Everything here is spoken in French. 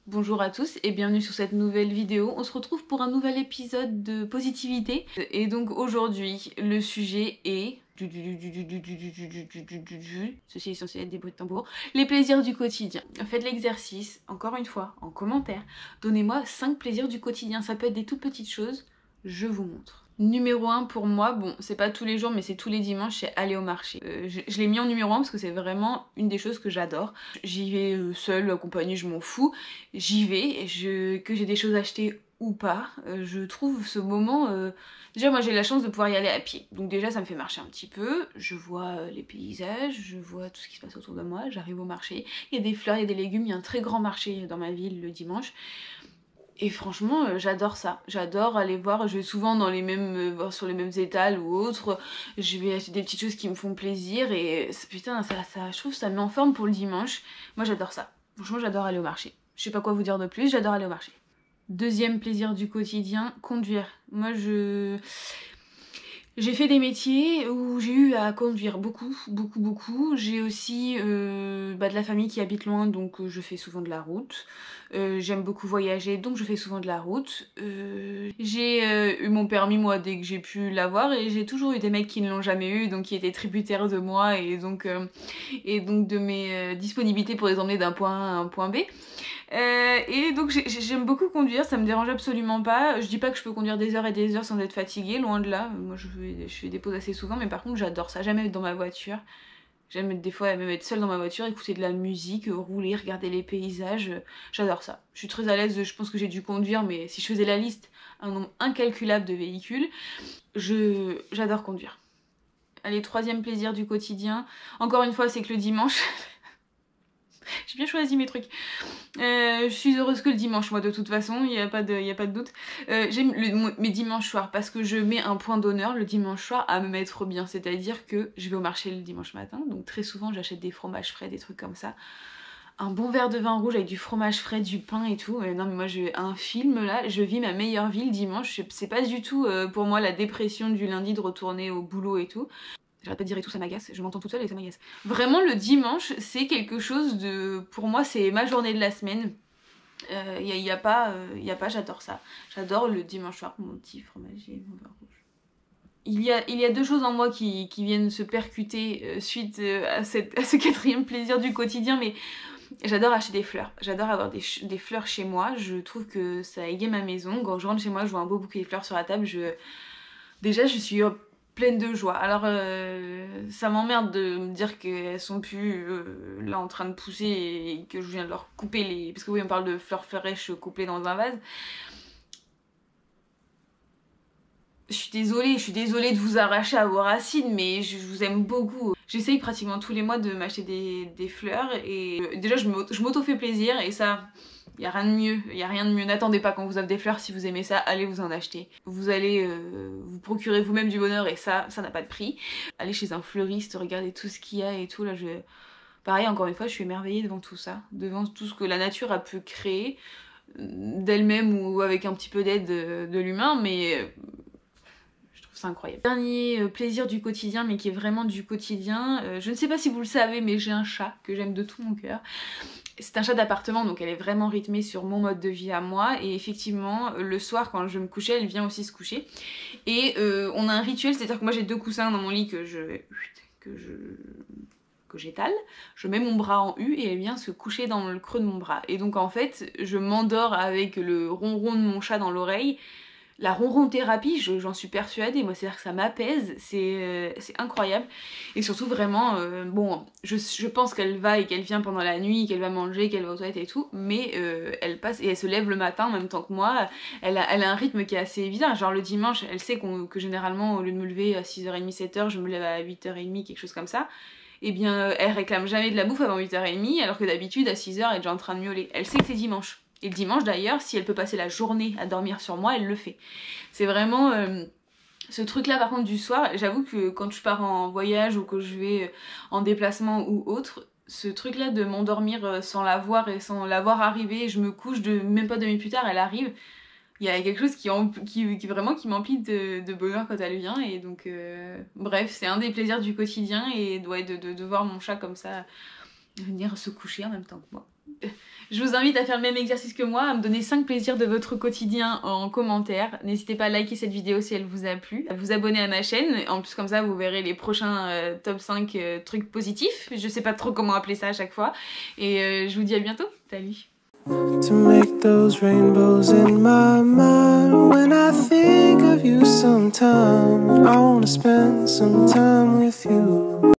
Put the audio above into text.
Bonjour à tous et bienvenue sur cette nouvelle vidéo. On se retrouve pour un nouvel épisode de positivité. Et donc aujourd'hui, le sujet est... Ceci est censé être des bruits de tambour. Les plaisirs du quotidien. Faites l'exercice, encore une fois, en commentaire. Donnez-moi 5 plaisirs du quotidien. Ça peut être des toutes petites choses. Je vous montre. Numéro 1 pour moi, bon c'est pas tous les jours mais c'est tous les dimanches, c'est aller au marché. Je l'ai mis en numéro 1 parce que c'est vraiment une des choses que j'adore. J'y vais seule, accompagnée, je m'en fous. J'y vais, que j'ai des choses achetées ou pas, je trouve ce moment... Déjà moi j'ai la chance de pouvoir y aller à pied, donc déjà ça me fait marcher un petit peu, je vois les paysages, je vois tout ce qui se passe autour de moi, j'arrive au marché, il y a des fleurs, il y a des légumes, il y a un très grand marché dans ma ville le dimanche. Et franchement, j'adore ça. J'adore aller voir. Je vais souvent dans les mêmes, sur les mêmes étals ou autres. Je vais acheter des petites choses qui me font plaisir et putain, je trouve que ça me met en forme pour le dimanche. Moi, j'adore ça. Franchement, j'adore aller au marché. Je sais pas quoi vous dire de plus. J'adore aller au marché. Deuxième plaisir du quotidien, conduire. Moi, j'ai fait des métiers où j'ai eu à conduire beaucoup. J'ai aussi de la famille qui habite loin, donc je fais souvent de la route. J'aime beaucoup voyager, donc je fais souvent de la route. J'ai eu mon permis moi dès que j'ai pu l'avoir et j'ai toujours eu des mecs qui ne l'ont jamais eu, donc qui étaient tributaires de moi et donc de mes disponibilités pour les emmener d'un point A à un point B. Et donc j'aime beaucoup conduire, ça me dérange absolument pas. Je dis pas que je peux conduire des heures et des heures sans être fatiguée, loin de là. Moi je fais des pauses assez souvent, mais par contre j'adore ça. J'aime être dans ma voiture. J'aime des fois même être seule dans ma voiture, écouter de la musique, rouler, regarder les paysages. J'adore ça. Je suis très à l'aise, je pense que j'ai dû conduire, mais si je faisais la liste, un nombre incalculable de véhicules, j'adore conduire. Allez, troisième plaisir du quotidien. Encore une fois, c'est que le dimanche... J'ai bien choisi mes trucs. Je suis heureuse que le dimanche, moi, de toute façon, il n'y a pas de doute. J'aime mes dimanches soirs parce que je mets un point d'honneur le dimanche soir à me mettre bien. C'est-à-dire que je vais au marché le dimanche matin, donc très souvent j'achète des fromages frais, des trucs comme ça. Un bon verre de vin rouge avec du fromage frais, du pain et tout. Non mais moi j'ai un film là, je vis ma meilleure vie le dimanche. C'est pas du tout pour moi la dépression du lundi de retourner au boulot et tout. J'arrête pas de dire et tout, ça m'agace, je m'entends toute seule et ça m'agace. Vraiment le dimanche c'est quelque chose de... Pour moi c'est ma journée de la semaine. Y a pas, j'adore ça. J'adore le dimanche soir, mon petit fromage et mon vin rouge. Il y a deux choses en moi qui viennent se percuter suite à ce quatrième plaisir du quotidien, mais j'adore acheter des fleurs. J'adore avoir des fleurs chez moi. Je trouve que ça égaye ma maison. Quand je rentre chez moi, je vois un beau bouquet de fleurs sur la table. Déjà, je suis pleine de joie. Alors, ça m'emmerde de me dire qu'elles sont plus là en train de pousser et que je viens de leur couper les... Parce que oui, on parle de fleurs fraîches couplées dans un vase. Je suis désolée de vous arracher à vos racines, mais je vous aime beaucoup. J'essaye pratiquement tous les mois de m'acheter des fleurs et déjà je m'auto-fais plaisir et ça, y a rien de mieux. N'attendez pas quand vous offre des fleurs, si vous aimez ça, allez vous en acheter. Vous allez vous procurer vous-même du bonheur et ça n'a pas de prix. Allez chez un fleuriste, regardez tout ce qu'il y a et tout, là pareil, encore une fois, je suis émerveillée devant tout ça, devant tout ce que la nature a pu créer d'elle-même ou avec un petit peu d'aide de l'humain, mais... c'est incroyable. Dernier plaisir du quotidien, mais qui est vraiment du quotidien. Je ne sais pas si vous le savez, mais j'ai un chat que j'aime de tout mon cœur. C'est un chat d'appartement, donc elle est vraiment rythmée sur mon mode de vie à moi. Et effectivement, le soir, quand je me couchais, elle vient aussi se coucher. Et on a un rituel, c'est-à-dire que moi j'ai deux coussins dans mon lit que j'étale, je mets mon bras en U et elle vient se coucher dans le creux de mon bras. Et donc en fait, je m'endors avec le ronron de mon chat dans l'oreille. La ronron thérapie, j'en suis persuadée, moi c'est-à-dire que ça m'apaise, c'est incroyable. Et surtout vraiment, bon, je pense qu'elle va et qu'elle vient pendant la nuit, qu'elle va manger, qu'elle va aux toilettes et tout, mais elle passe et elle se lève le matin en même temps que moi. Elle a un rythme qui est assez évident, genre le dimanche, elle sait que généralement au lieu de me lever à 6h30, 7h, je me lève à 8h30, quelque chose comme ça. Et bien elle réclame jamais de la bouffe avant 8h30, alors que d'habitude à 6h elle est déjà en train de miauler. Elle sait que c'est dimanche. Et le dimanche d'ailleurs, si elle peut passer la journée à dormir sur moi, elle le fait. C'est vraiment ce truc là par contre du soir, j'avoue que quand je pars en voyage ou que je vais en déplacement ou autre, ce truc là de m'endormir sans la voir et sans la voir arriver, je me couche, même pas 2 minutes plus tard, elle arrive. Il y a quelque chose qui m'emplit de bonheur quand elle vient et donc bref, c'est un des plaisirs du quotidien et de voir mon chat comme ça venir se coucher en même temps que moi. Je vous invite à faire le même exercice que moi, à me donner 5 plaisirs de votre quotidien en commentaire. N'hésitez pas à liker cette vidéo si elle vous a plu, à vous abonner à ma chaîne. En plus comme ça vous verrez les prochains top 5 trucs positifs. Je sais pas trop comment appeler ça à chaque fois. Et je vous dis à bientôt. Salut. To make those rainbows in my mind. When I think of you sometime, I wanna spend some time with you.